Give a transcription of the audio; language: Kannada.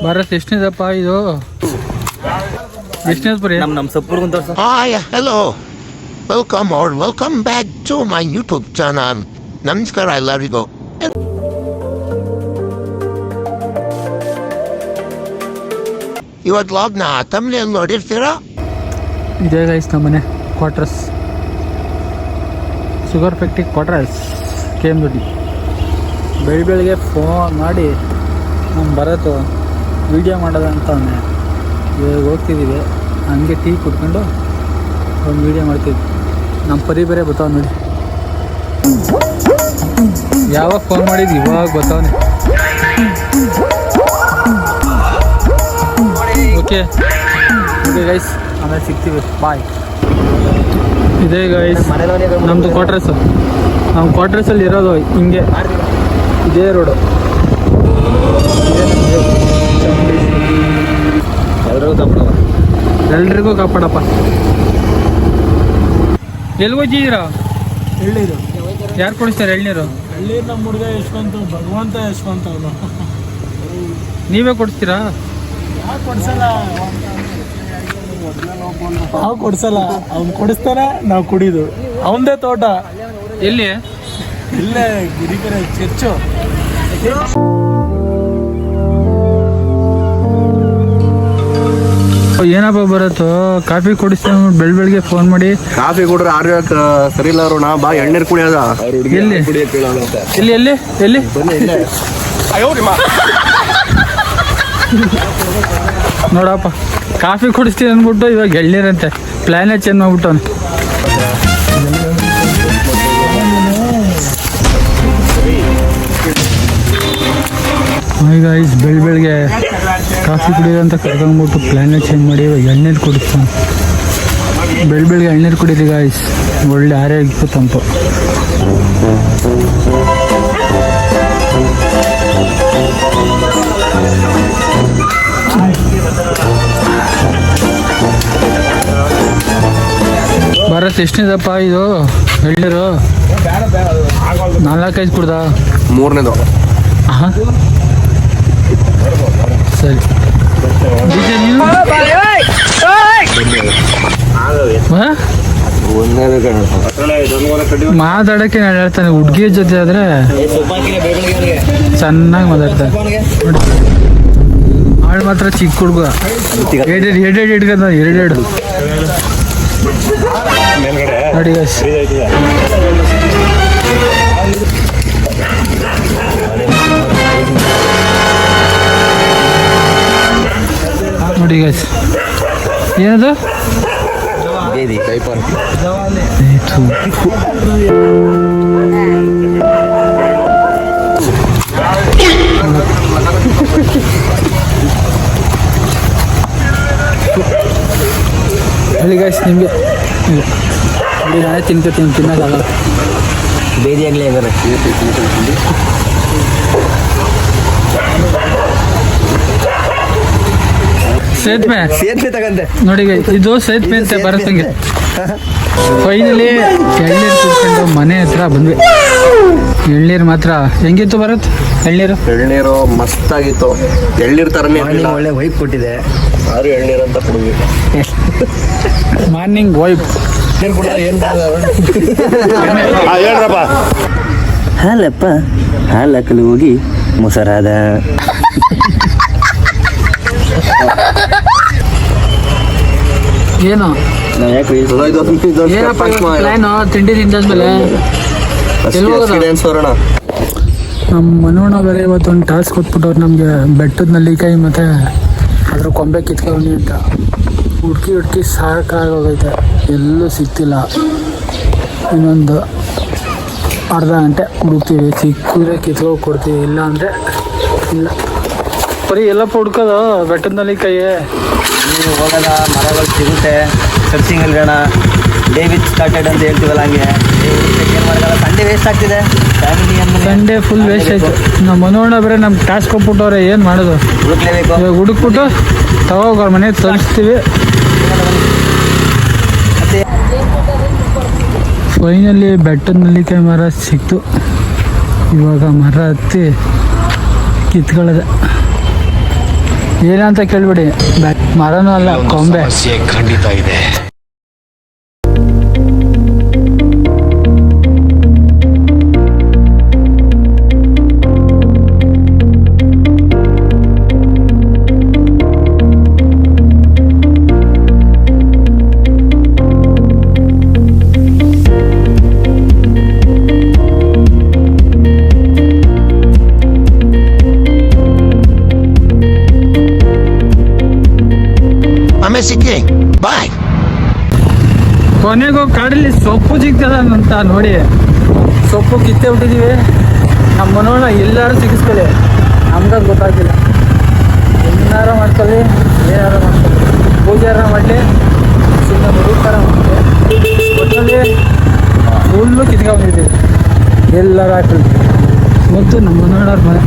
ಭಾರತ್ ಎಷ್ಟನೇದಪ್ಪ ಇದು? ಎಷ್ಟನೇದ್ರಿ? ನಮ್ಮ ಸಪ್ಪೂರ್ಗಂತ. Hello, welcome back to my YouTube channel. ನಮಸ್ಕಾರ ಎಲ್ಲರಿಗೂ. ಇವತ್ತು ಲಾಗ್ನ ತಮಿಳಲ್ಲಿ ನೋಡಿರ್ತೀರಾ? ಇದೇ ಗೈಸ್ ನಮ್ಮನೆ quarters, sugar factory quarters, KM ಬೆಳಿಗ್ಗೆ ಫೋನ್ ಮಾಡಿ ನಮ್ಮ ಭರತ್ ವೀಡಿಯೋ ಮಾಡೋದ ಅಂತವನ್ನೇ. ಇವಾಗ ಹೋಗ್ತಿದ್ದೀವಿ, ಹಂಗೆ ಟೀ ಕುಡ್ಕೊಂಡು ಒಂದು ವೀಡಿಯೋ ಮಾಡ್ತಿದ್ವಿ. ನಮ್ಮ ಪರಿ ಬೇರೆ ಬರ್ತಾವ ನೋಡಿ. ಯಾವಾಗ ಫೋನ್ ಮಾಡಿದ್ವಿ ಇವಾಗ ಬರ್ತಾವನೆ. ಓಕೆ ಗೈಸ್, ಆಮೇಲೆ ಸಿಗ್ತೀವಿ, ಬಾಯ್. ಇದೇ ಗೈಸ್ ನಮ್ಮದು ಕ್ವಾರ್ಟರ್ಸು. ನಮ್ಮ ಕ್ವಾರ್ಟರ್ಸಲ್ಲಿ ಇರೋದು ಹಿಂಗೆ, ಇದೇ ರೋಡು. ಎಲ್ರಿಗೂ ಕಾಪಾಡಪ್ಪ. ಎಲ್ಗೋಗಿದ್ದೀರಾ? ಎಳ್ಳೀರು. ಯಾರು ಕೊಡಿಸ್ತಾರೆ ಎಳ್ನೀರು? ಎಳ್ಳೀರು ನಮ್ಮ ಹುಡುಗ ಯಶವಂತ, ಭಗವಂತ ಯಶವಂತ ಅವನು. ನೀವೇ ಕೊಡಿಸ್ತೀರಾ? ಯಾಕೆ ಕೊಡ್ಸಲ್ಲ? ನಾವು ಕೊಡ್ಸಲ್ಲ, ಅವ್ನು ಕೊಡಿಸ್ತಾನೆ, ನಾವು ಕುಡಿದು. ಅವನದೇ ತೋಟ. ಎಲ್ಲಿ? ಇಲ್ಲೇ ಗಿರಿಕೆರೆ ಚರ್ಚು. ಏನಪ್ಪ ಬರತ್ತು, ಕಾಫಿ ಕುಡಿಸ್ತಾನೆ ಬೆಳಿಗ್ಗೆ ಫೋನ್ ಮಾಡಿ. ಕಾಫಿ ಕುಡ್ರೆ ಆರೋಗ್ಯ ಸರಿ ಇಲ್ಲ ಅರುಣ, ಬಾ ಎಣ್ಣೀರು ಕುಡಿಯೋದ. ಎಲ್ಲಿ ಎಲ್ಲಿ ಎಲ್ಲಿ ಎಲ್ಲಿ ನೋಡಪ್ಪ, ಕಾಫಿ ಕುಡಿಸ್ತೀನಿ ಅಂದ್ಬಿಟ್ಟು ಇವಾಗ ಎಳ್ನೀರಂತೆ. ಪ್ಲಾನೇ ಚೇಂಜ್ ಮಾಡ್ಬಿಟ್ಟವನು. ಈಗ ಬೆಳಿಗ್ಗೆ ಕಾಫಿ ಕುಡಿಯೋದು ಅಂತ ಕರ್ಕೊಂಡ್ಬಿಟ್ಟು ಪ್ಲಾನೇ ಚೇಂಜ್ ಮಾಡಿ ಇವಾಗ ಎಳ್ನೀರು ಕುಡಿಸ್ತಾನೆ. ಬೆಳಿಗ್ಗೆ ಎಳ್ನೀರು ಕುಡೀರಿ ಗಾಯ್ಸ್, ಒಳ್ಳೆ ಆರೋಗ್ಯಕ್ಕೂ ತಂಪು. ಭಾರತ್ ಎಷ್ಟನೇದಪ್ಪ ಇದು ಎಳ್ನೀರು? 4-5 ಕುಡ್ದ? 3ನೇದು. ಹಾಂ ಸರಿ. ಮಾತಾಡಕ್ಕೆ ನಾನು ಹೇಳ್ತಾನೆ, ಹುಡುಗಿ ಜೊತೆ ಆದ್ರೆ ಚೆನ್ನಾಗಿ ಮಾತಾಡ್ತಾನೆ. ಆಳು ಮಾತ್ರ ಚಿಕ್ಕ ಹುಡುಗ, ಎರಡೆರಡು ಇಟ್ಕೊಂಡ, ಎರಡೆರಡು ನೋಡಿ ಗೈಸ್. ನೋಡಿ ಗೈಸ್, ಏನದು? ಹೇಳಿ ಗೈಸ್, ನಿಮಗೆ ನಾನೇ ತಿನ್ಕೋತೀನಿ, ತಿನ್ನೋಕ್ಕಾಗಲ್ಲ. ಬೇದಿ ಆಗಲಿ ಹಂಗಾರೆ. ಸೇತುವೆ ತಗಂತೆ ನೋಡಿ, ಇದು ಸೇತುವೆ ಅಂತೆ ಬರತ್ತಂಗೆ. ಫೈನಲಿ ಎಳ್ನೀರು ಕುಡ್ಕೊಂಡು ಮನೆ ಹತ್ರ ಬಂದ್ವಿ. ಎಳ್ನೀರು ಮಾತ್ರ ಹೆಂಗಿತ್ತು ಬರತ್? ಎಳ್ನೀರು ಮಸ್ತಾಗಿತ್ತು. ಎಳ್ನೀರು ತರನೇ ಒಳ್ಳೆ ವೈಪ್ ಕೊಟ್ಟಿದೆ. ಯಾರು ಎಳ್ನೀರು ಅಂತ ಕುಡಿದ್ವಿ. Morning vibe. ಹೇಳ್ರಪ್ಪ. ಹಾಲಪ್ಪ, ಹಾಲಕ್ಕಲು ಹೋಗಿ ಮೊಸರಾದ. ಏನು ತಿಂಡಿ ತಿಂದಾದ್ಮೇಲೆ ನಮ್ಮ ಮನೋಣ ಬೇರೆ ಇವತ್ತೊಂದು ಟಾಸ್ಕ್ ಕೊಟ್ಬಿಟ್ಟವ್ರು ನಮಗೆ. ಬೆಟ್ಟದ ನಲ್ಲಿಕಾಯಿ ಮತ್ತು ಅದ್ರ ಕೊಂಬೆ ಕಿತ್ಕೊಂಡಿ ಅಂತ ಹುಡ್ಕಿ ಸಾಕಾಗೋಗೈತೆ, ಎಲ್ಲೂ ಸಿಗ್ತಿಲ್ಲ. ಇನ್ನೊಂದು ಅರ್ಧ ಗಂಟೆ ಹುಡುಕ್ತೀವಿ, ಸಿಕ್ಕಿದ್ರೆ ಕಿತ್ಕೊಂಡು ಕೊಡ್ತೀವಿ, ಇಲ್ಲ ಅಂದರೆ ಇಲ್ಲ. ಬರೀ ಎಲ್ಲಪ್ಪ ಹುಡ್ಕೋದು ಬೆಟ್ಟದ ನಲ್ಲಿಕಾಯಿ. ನೀವು ಹೋಗೋಣ, ಮರಗಳು ಸಿಗುತ್ತೆ, ಸರ್ಚಿಂಗ್ ಇಲ್ಗೋಣ. ಡೇ ವಿತ್ ಸ್ಟಾರ್ಟೆಡ್ ಅಂತ ಹೇಳ್ತೀವಲ್ಲ, ಹಂಗೆ ಏನು ಮಾಡೋಲ್ಲ. ಸಂಡೇ ವೇಸ್ಟ್ ಆಗ್ತಿದೆ, ಫ್ಯಾಮಿಲಿ ಸಂಡೇ ಫುಲ್ ವೇಸ್ಟ್ ಆಯಿತು. ನಮ್ಮ ಮನೋಣ ಬೇರೆ ನಮ್ಗೆ ಟಾಸ್ಕ್ ಕೊಟ್ಬಿಟ್ಟವ್ರೆ, ಏನು ಮಾಡೋದು? ಹುಡುಕ್ಲೇಬೇಕು. ಇವಾಗ ಹುಡುಕ್ಬಿಟ್ಟು ತಗೋಗೋರ್ ಮನೆ ತರಿಸ್ತೀವಿ. ಫೈನಲಿ ಬೆಟ್ಟದ ನಲ್ಲಿಕಾಯಿ ಮರ ಸಿಕ್ತು. ಇವಾಗ ಮರ ಹತ್ತಿ ಕಿತ್ಕೊಳ್ಳೋದೆ. ಏನಂತ ಕೇಳ್ಬಿಡಿ ಮರನೂ ಅಲ್ಲ ಕೊಂಬೆ. ಖಂಡಿತ ಇದೆ. ಆಮೇಲೆ ಸಿಕ್ಕಿ ಬಾಯ್. ಕೊನೆಗೂ ಕಾಡಲ್ಲಿ ಸೊಪ್ಪು ಸಿಗ್ತದ ಅಂತ ನೋಡಿ ಸೊಪ್ಪು ಕಿತ್ತೇ ಬಿಟ್ಟಿದೀವಿ. ನಮ್ಮ ಮನೋಣ ಎಲ್ಲಾರು ಸಿಗಿಸ್ಕೊಳ್ಳಿ, ನಮ್ಗೆ ಗೊತ್ತಾಗ್ತಿಲ್ಲ. ಏನಾರ ಮಾಡ್ಕೊಳ್ಳಿ, ಏನಾರ ಮಾಡ್ಕೊಳ್ಳಿ, ಪೂಜಾರ ಮಾಡಲಿ, ಸುಮ್ಮನೆ ರೂಪಾರ ಮಾಡಲಿ, ಒಟ್ಟಲ್ಲಿ ಫುಲ್ಲು ಕಿತ್ಕೊಂಡ್ಬಿಟ್ಟಿದ್ದೀವಿ ಎಲ್ಲರೂ ಹಾಕಲಿ. ಮತ್ತು ನಮ್ಮ ಮನೋಣ್ಣವ್ರ ಮನೆ